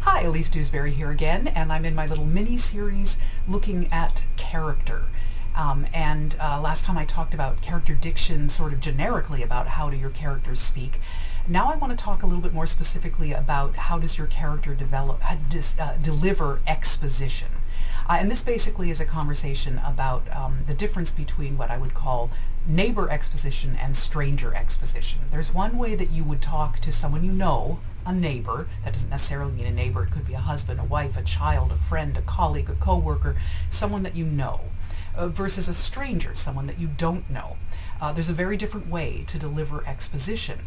Hi, Elise Dewsberry here again, and I'm in my little mini-series looking at character. Last time I talked about character diction sort of generically about how do your characters speak. Now I want to talk a little bit more specifically about how does your character deliver exposition. And this basically is a conversation about the difference between what I would call neighbor exposition and stranger exposition. There's one way that you would talk to someone you know, a neighbor. That doesn't necessarily mean a neighbor. It could be a husband, a wife, a child, a friend, a colleague, a coworker, someone that you know, versus a stranger, someone that you don't know. There's a very different way to deliver exposition.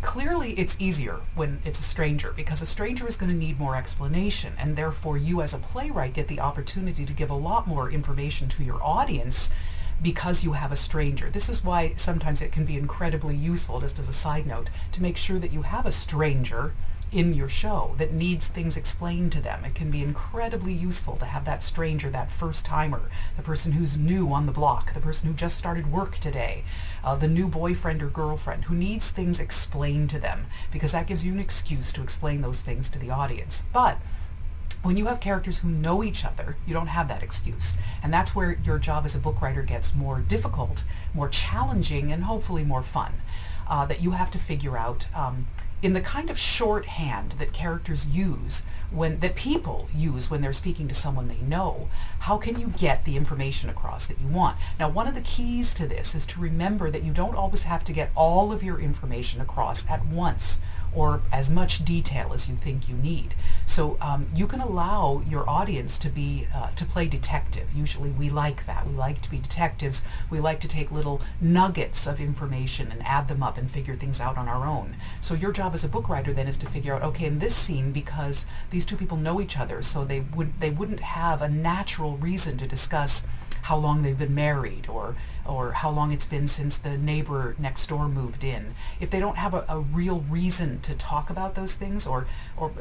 Clearly it's easier when it's a stranger, because a stranger is going to need more explanation, and therefore you as a playwright get the opportunity to give a lot more information to your audience because you have a stranger. This is why sometimes it can be incredibly useful, just as a side note, to make sure that you have a stranger in your show that needs things explained to them. It can be incredibly useful to have that stranger, that first timer, the person who's new on the block, the person who just started work today, the new boyfriend or girlfriend who needs things explained to them, because that gives you an excuse to explain those things to the audience. But when you have characters who know each other, you don't have that excuse. And that's where your job as a book writer gets more difficult, more challenging, and hopefully more fun. That you have to figure out in the kind of shorthand that characters use, that people use when they're speaking to someone they know, how can you get the information across that you want? Now, one of the keys to this is to remember that you don't always have to get all of your information across at once, or as much detail as you think you need. So you can allow your audience to play detective. Usually we like that. We like to be detectives. We like to take little nuggets of information and add them up and figure things out on our own. So your job as a book writer then is to figure out, okay, in this scene, because these two people know each other, so they wouldn't have a natural reason to discuss how long they've been married, or how long it's been since the neighbor next door moved in. If they don't have a real reason to talk about those things, or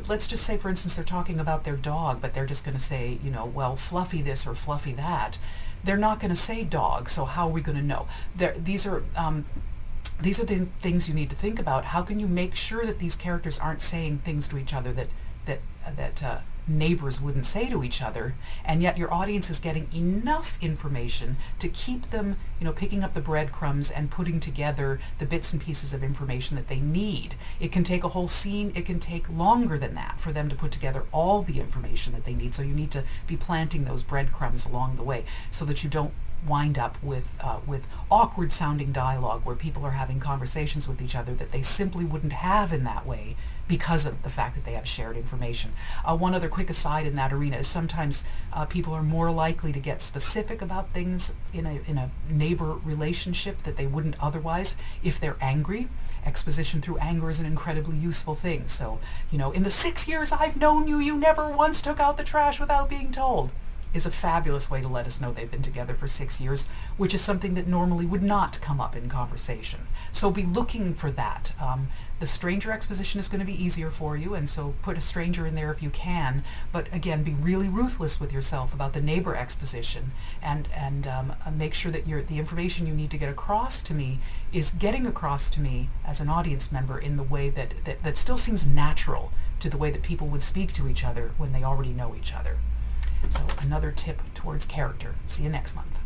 let's just say, for instance, they're talking about their dog, but they're just going to say, well, Fluffy this or Fluffy that. They're not going to say dog, so how are we going to know? These are the things you need to think about. How can you make sure that these characters aren't saying things to each other that neighbors wouldn't say to each other, and yet your audience is getting enough information to keep them, picking up the breadcrumbs and putting together the bits and pieces of information that they need. It can take a whole scene. It can take longer than that for them to put together all the information that they need. So you need to be planting those breadcrumbs along the way so that you don't wind up with awkward sounding dialogue where people are having conversations with each other that they simply wouldn't have in that way because of the fact that they have shared information. One other quick aside in that arena is sometimes people are more likely to get specific about things in a neighbor relationship that they wouldn't otherwise if they're angry. Exposition through anger is an incredibly useful thing. So, in the 6 years I've known you, you never once took out the trash without being told, is a fabulous way to let us know they've been together for 6 years, which is something that normally would not come up in conversation. So be looking for that. The stranger exposition is going to be easier for you, and so put a stranger in there if you can, but again, be really ruthless with yourself about the neighbor exposition, and make sure that the information you need to get across to me is getting across to me as an audience member in the way that still seems natural to the way that people would speak to each other when they already know each other. So another tip towards character. See you next month.